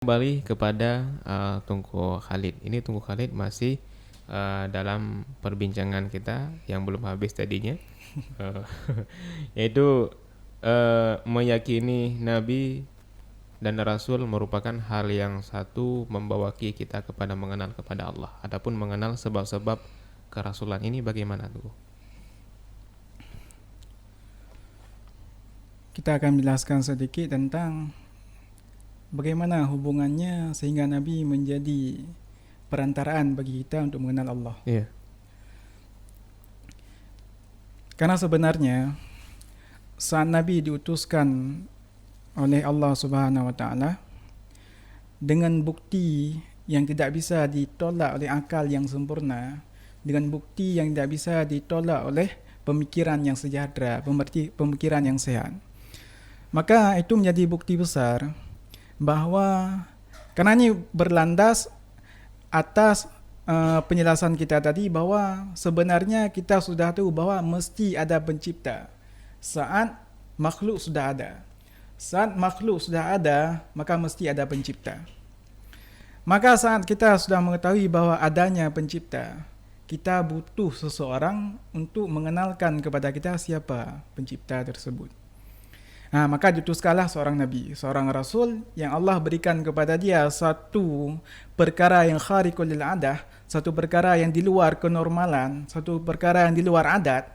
Kembali kepada Tunku Khalid. Ini Tunku Khalid masih dalam perbincangan kita yang belum habis tadinya, uh, yaitu meyakini Nabi dan Rasul merupakan hal yang satu membawa kita kepada mengenal kepada Allah. Adapun mengenal sebab-sebab kerasulan ini bagaimana tuh? Kita akan menjelaskan sedikit tentang bagaimana hubungannya sehingga Nabi menjadi perantaraan bagi kita untuk mengenal Allah. Iya. Karena sebenarnya saat Nabi diutuskan oleh Allah Subhanahu wa taala dengan bukti yang tidak bisa ditolak oleh akal yang sempurna, dengan bukti yang tidak bisa ditolak oleh pemikiran yang sejahtera, pemikiran yang sehat. Maka itu menjadi bukti besar bahwa karena ini berlandas atas penjelasan kita tadi bahwa sebenarnya kita sudah tahu bahwa mesti ada pencipta saat makhluk sudah ada. Saat makhluk sudah ada, maka mesti ada pencipta. Maka saat kita sudah mengetahui bahwa adanya pencipta, kita butuh seseorang untuk mengenalkan kepada kita siapa pencipta tersebut. Maka diutuskanlah seorang Nabi, seorang Rasul yang Allah berikan kepada dia satu perkara yang khariqul lil adah, satu perkara yang di luar kenormalan, satu perkara yang di luar adat,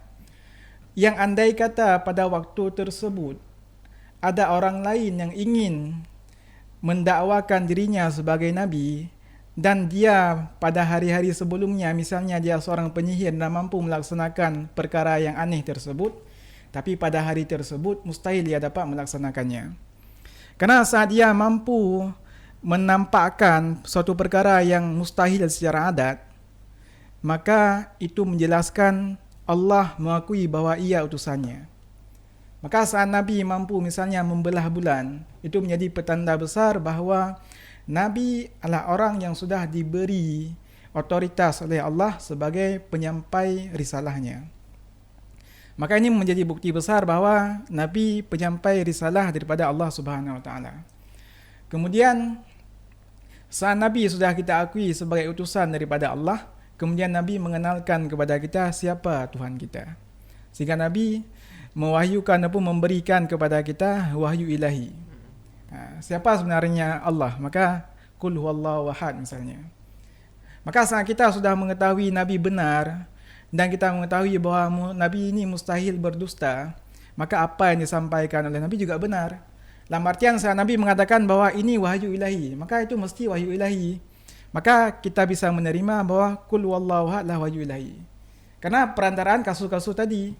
yang andai kata pada waktu tersebut ada orang lain yang ingin mendakwakan dirinya sebagai Nabi dan dia pada hari-hari sebelumnya, misalnya dia seorang penyihir dan mampu melaksanakan perkara yang aneh tersebut, tapi pada hari tersebut mustahil dia dapat melaksanakannya. Karena saat dia mampu menampakkan suatu perkara yang mustahil secara adat, maka itu menjelaskan Allah mengakui bahwa ia utusannya. Maka saat Nabi mampu misalnya membelah bulan, itu menjadi petanda besar bahwa Nabi adalah orang yang sudah diberi otoritas oleh Allah sebagai penyampai risalahnya. Maka ini menjadi bukti besar bahwa Nabi penyampai risalah daripada Allah Subhanahu wa taala. Kemudian saat Nabi sudah kita akui sebagai utusan daripada Allah, kemudian Nabi mengenalkan kepada kita siapa Tuhan kita. Sehingga Nabi mewahyukan ataupun memberikan kepada kita wahyu ilahi. Siapa sebenarnya Allah? Maka qul huwallahu ahad misalnya. Maka saat kita sudah mengetahui Nabi benar, dan kita mengetahui bahwa Nabi ini mustahil berdusta, maka apa yang disampaikan oleh Nabi juga benar. Dalam artian saat Nabi mengatakan bahwa ini wahyu ilahi, maka itu mesti wahyu ilahi. Maka kita bisa menerima bahwa qul huwallahu ahad lah wahyu ilahi. Karena perantaraan kasus-kasus tadi,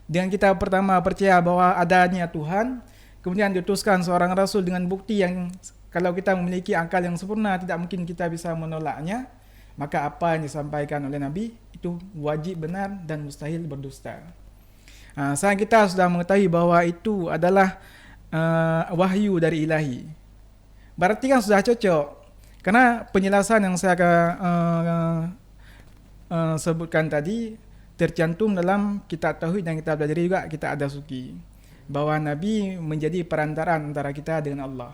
dengan kita pertama percaya bahwa adanya Tuhan, kemudian diutuskan seorang Rasul dengan bukti yang kalau kita memiliki akal yang sempurna tidak mungkin kita bisa menolaknya, maka apa yang disampaikan oleh Nabi itu wajib benar dan mustahil berdusta. Saat kita sudah mengetahui bahwa itu adalah wahyu dari ilahi, berarti kan sudah cocok. Karena penjelasan yang saya sebutkan tadi tercantum dalam kitab Tauhid yang kita belajar juga, kita ada suki, bahwa Nabi menjadi perantaraan antara kita dengan Allah.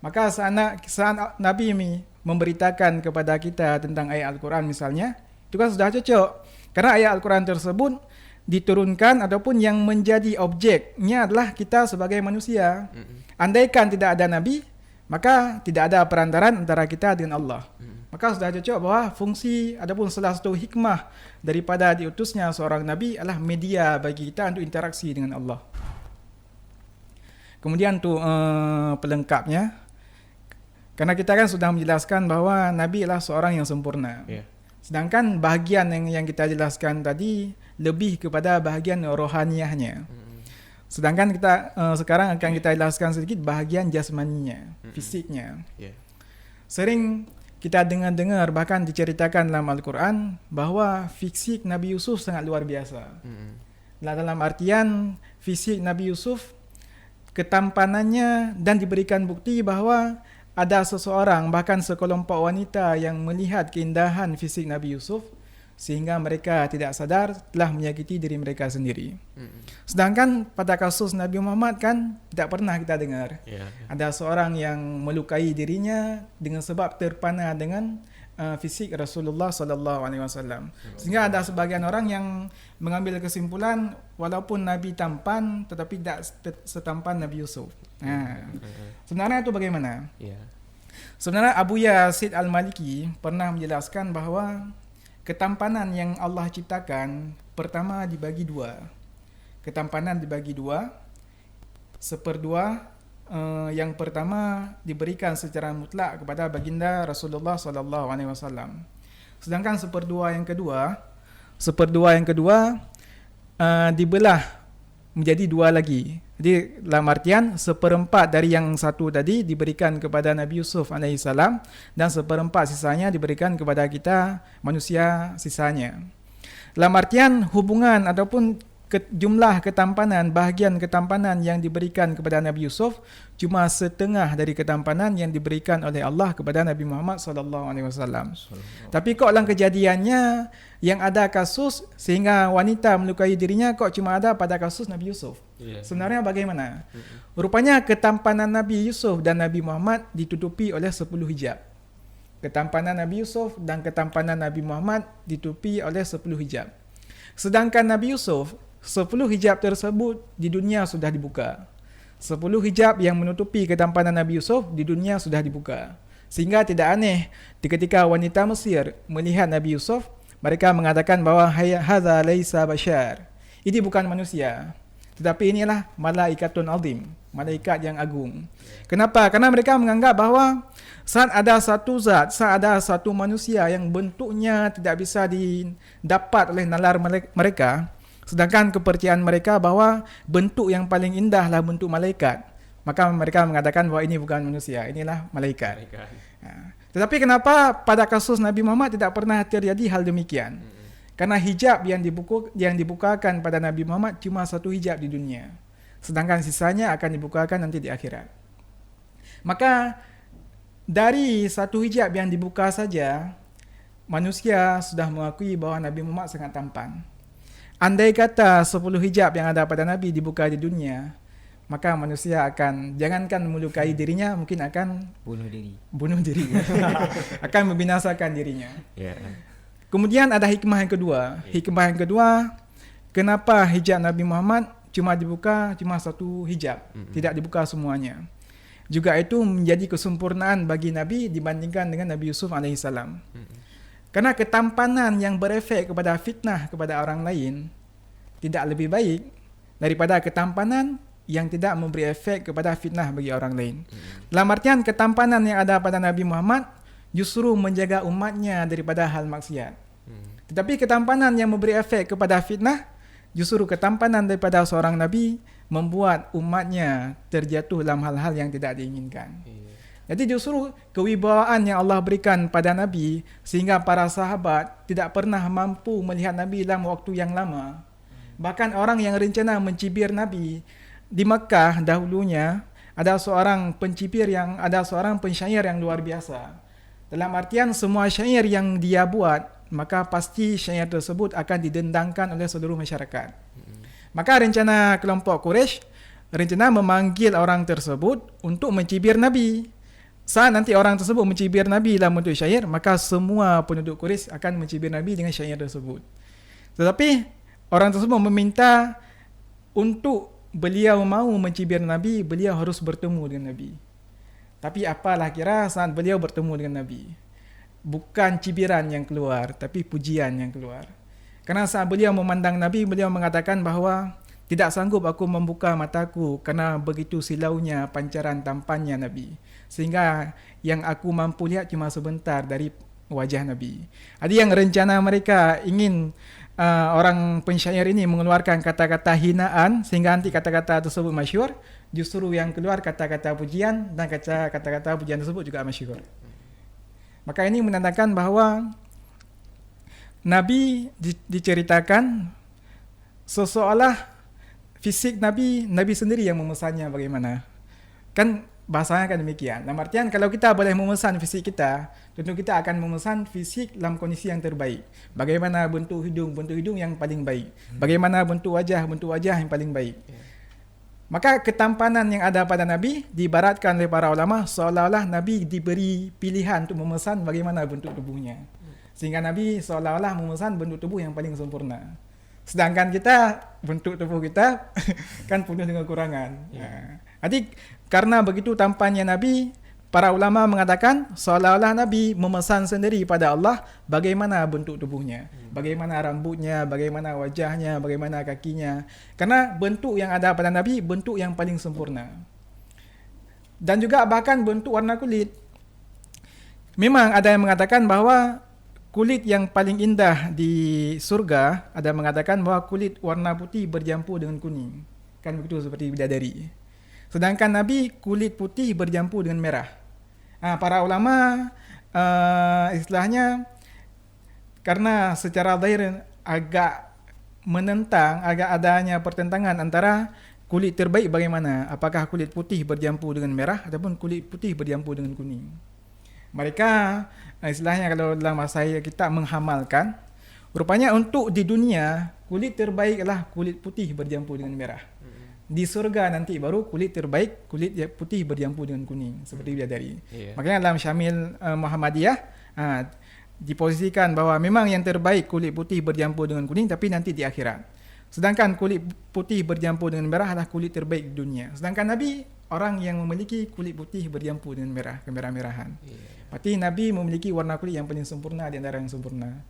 Maka saat Nabi memberitakan kepada kita tentang ayat Al-Quran misalnya, itu kan sudah cocok. Karena ayat Al-Quran tersebut diturunkan ataupun yang menjadi objeknya adalah kita sebagai manusia. Andaikan tidak ada Nabi, maka tidak ada perantaran antara kita dengan Allah. Maka sudah cocok bahwa fungsi ataupun salah satu hikmah daripada diutusnya seorang Nabi adalah media bagi kita untuk interaksi dengan Allah. Kemudian pelengkapnya, karena kita kan sudah menjelaskan bahwa Nabi adalah seorang yang sempurna. Yeah. Sedangkan bahagian yang kita jelaskan tadi lebih kepada bahagian rohaniahnya. Sedangkan kita sekarang akan kita jelaskan sedikit bahagian jasmaninya, fisiknya. Yeah. Sering kita dengar bahkan diceritakan dalam Al-Quran bahwa fisik Nabi Yusuf sangat luar biasa. Dalam artian fisik Nabi Yusuf, ketampanannya, dan diberikan bukti bahwa ada seseorang bahkan sekelompok wanita yang melihat keindahan fisik Nabi Yusuf sehingga mereka tidak sadar telah menyakiti diri mereka sendiri. Sedangkan pada kasus Nabi Muhammad kan tidak pernah kita dengar ada seorang yang melukai dirinya dengan sebab terpana dengan fisik Rasulullah sallallahu alaihi wasallam. Sehingga ada sebagian orang yang mengambil kesimpulan walaupun Nabi tampan tetapi tidak setampan Nabi Yusuf. Sebenarnya itu bagaimana? Sebenarnya Abu Yazid Al-Maliki pernah menjelaskan bahawa ketampanan yang Allah ciptakan pertama dibagi dua. Ketampanan dibagi dua. Seperdua yang pertama diberikan secara mutlak kepada baginda Rasulullah sallallahu alaihi wasallam. Sedangkan seperdua yang kedua dibelah menjadi dua lagi. Jadi dalam artian seperempat dari yang satu tadi diberikan kepada Nabi Yusuf alaihissalam dan seperempat sisanya diberikan kepada kita manusia sisanya. Dalam artian hubungan ataupun jumlah ketampanan, bahagian ketampanan yang diberikan kepada Nabi Yusuf cuma setengah dari ketampanan yang diberikan oleh Allah kepada Nabi Muhammad sallallahu alaihi wasallam. Tapi kok dalam kejadiannya yang ada kasus sehingga wanita melukai dirinya kok cuma ada pada kasus Nabi Yusuf. Sebenarnya bagaimana? Rupanya ketampanan Nabi Yusuf dan Nabi Muhammad ditutupi oleh 10 hijab. Ketampanan Nabi Yusuf dan ketampanan Nabi Muhammad ditutupi oleh 10 hijab. Sedangkan Nabi Yusuf, 10 hijab tersebut di dunia sudah dibuka. 10 hijab yang menutupi ketampanan Nabi Yusuf di dunia sudah dibuka. Sehingga tidak aneh ketika wanita Mesir melihat Nabi Yusuf, mereka mengatakan bahawa hadza laisa bashar. Ini bukan manusia, tetapi inilah malaikatun azim, malaikat yang agung. Kenapa? Karena mereka menganggap bahawa saat ada satu manusia yang bentuknya tidak bisa didapat oleh nalar mereka, sedangkan kepercayaan mereka bahawa bentuk yang paling indahlah bentuk malaikat, maka mereka mengatakan bahawa ini bukan manusia, inilah malaikat. Tetapi kenapa pada kasus Nabi Muhammad tidak pernah terjadi hal demikian? Karena hijab yang dibukakan pada Nabi Muhammad cuma satu hijab di dunia, sedangkan sisanya akan dibukakan nanti di akhirat. Maka dari satu hijab yang dibuka saja, manusia sudah mengakui bahawa Nabi Muhammad sangat tampan. Andai kata 10 hijab yang ada pada Nabi dibuka di dunia, maka manusia akan, jangankan melukai dirinya, mungkin akan bunuh diri. Akan membinasakan dirinya. Kemudian ada hikmah yang kedua. Hikmah yang kedua, kenapa hijab Nabi Muhammad cuma dibuka cuma satu hijab, tidak dibuka semuanya. Juga itu menjadi kesempurnaan bagi Nabi dibandingkan dengan Nabi Yusuf alaihissalam. Karena ketampanan yang berefek kepada fitnah kepada orang lain tidak lebih baik daripada ketampanan yang tidak memberi efek kepada fitnah bagi orang lain. Dalam artian ketampanan yang ada pada Nabi Muhammad justru menjaga umatnya daripada hal maksiat. Tetapi ketampanan yang memberi efek kepada fitnah, justru ketampanan daripada seorang Nabi membuat umatnya terjatuh dalam hal-hal yang tidak diinginkan. Jadi justru kewibawaan yang Allah berikan pada Nabi sehingga para sahabat tidak pernah mampu melihat Nabi dalam waktu yang lama. Bahkan orang yang rencana mencibir Nabi di Mekah dahulunya ada seorang pensyair yang luar biasa. Dalam artian semua syair yang dia buat, maka pasti syair tersebut akan didendangkan oleh seluruh masyarakat. Maka rencana kelompok Quraisy rencana memanggil orang tersebut untuk mencibir Nabi. Saat nanti orang tersebut mencibir Nabi dalam bentuk syair, maka semua penduduk Quraisy akan mencibir Nabi dengan syair tersebut. Tetapi orang tersebut meminta untuk beliau mau mencibir Nabi, beliau harus bertemu dengan Nabi. Tapi apalah kira saat beliau bertemu dengan Nabi, bukan cibiran yang keluar, tapi pujian yang keluar. Karena saat beliau memandang Nabi, beliau mengatakan bahawa tidak sanggup aku membuka mataku karena begitu silaunya pancaran tampannya Nabi. Sehingga yang aku mampu lihat cuma sebentar dari wajah Nabi. Ada yang rencana mereka ingin orang pensyair ini mengeluarkan kata-kata hinaan sehingga nanti kata-kata tersebut masyhur, justru yang keluar kata-kata pujian dan kata-kata pujian tersebut juga masyhur. Maka ini menandakan bahawa Nabi diceritakan seolah fisik Nabi sendiri yang memesannya bagaimana. Kan bahasanya kan demikian. Dalam artian kalau kita boleh memesan fisik kita, tentu kita akan memesan fisik dalam kondisi yang terbaik. Bagaimana bentuk hidung yang paling baik. Bagaimana bentuk wajah yang paling baik. Maka ketampanan yang ada pada Nabi diibaratkan oleh para ulama seolah-olah Nabi diberi pilihan untuk memesan bagaimana bentuk tubuhnya. Sehingga Nabi seolah-olah memesan bentuk tubuh yang paling sempurna. Sedangkan kita, bentuk tubuh kita kan penuh dengan kekurangan. Jadi karena begitu tampannya Nabi, para ulama mengatakan seolah-olah Nabi memesan sendiri pada Allah bagaimana bentuk tubuhnya, bagaimana rambutnya, bagaimana wajahnya, bagaimana kakinya. Karena bentuk yang ada pada Nabi bentuk yang paling sempurna. Dan juga bahkan bentuk warna kulit. Memang ada yang mengatakan bahwa kulit yang paling indah di surga, ada mengatakan bahwa kulit warna putih bercampur dengan kuning. Kan begitu seperti bidadari. Sedangkan Nabi kulit putih bercampur dengan merah. Para ulama istilahnya karena secara zahir agak menentang, agak adanya pertentangan antara kulit terbaik bagaimana, apakah kulit putih bercampur dengan merah ataupun kulit putih bercampur dengan kuning. Mereka istilahnya kalau dalam bahasa kita menghamalkan, rupanya untuk di dunia kulit terbaik adalah kulit putih bercampur dengan merah. Di surga nanti baru kulit terbaik kulit putih bercampur dengan kuning seperti bidadari. Makanya dalam Syamil Muhammadiyah diposisikan bahwa memang yang terbaik kulit putih bercampur dengan kuning tapi nanti di akhirat. Sedangkan kulit putih bercampur dengan merah adalah kulit terbaik di dunia. Sedangkan Nabi orang yang memiliki kulit putih bercampur dengan merah, kemerah-merahan. Berarti Nabi memiliki warna kulit yang paling sempurna di antara yang sempurna.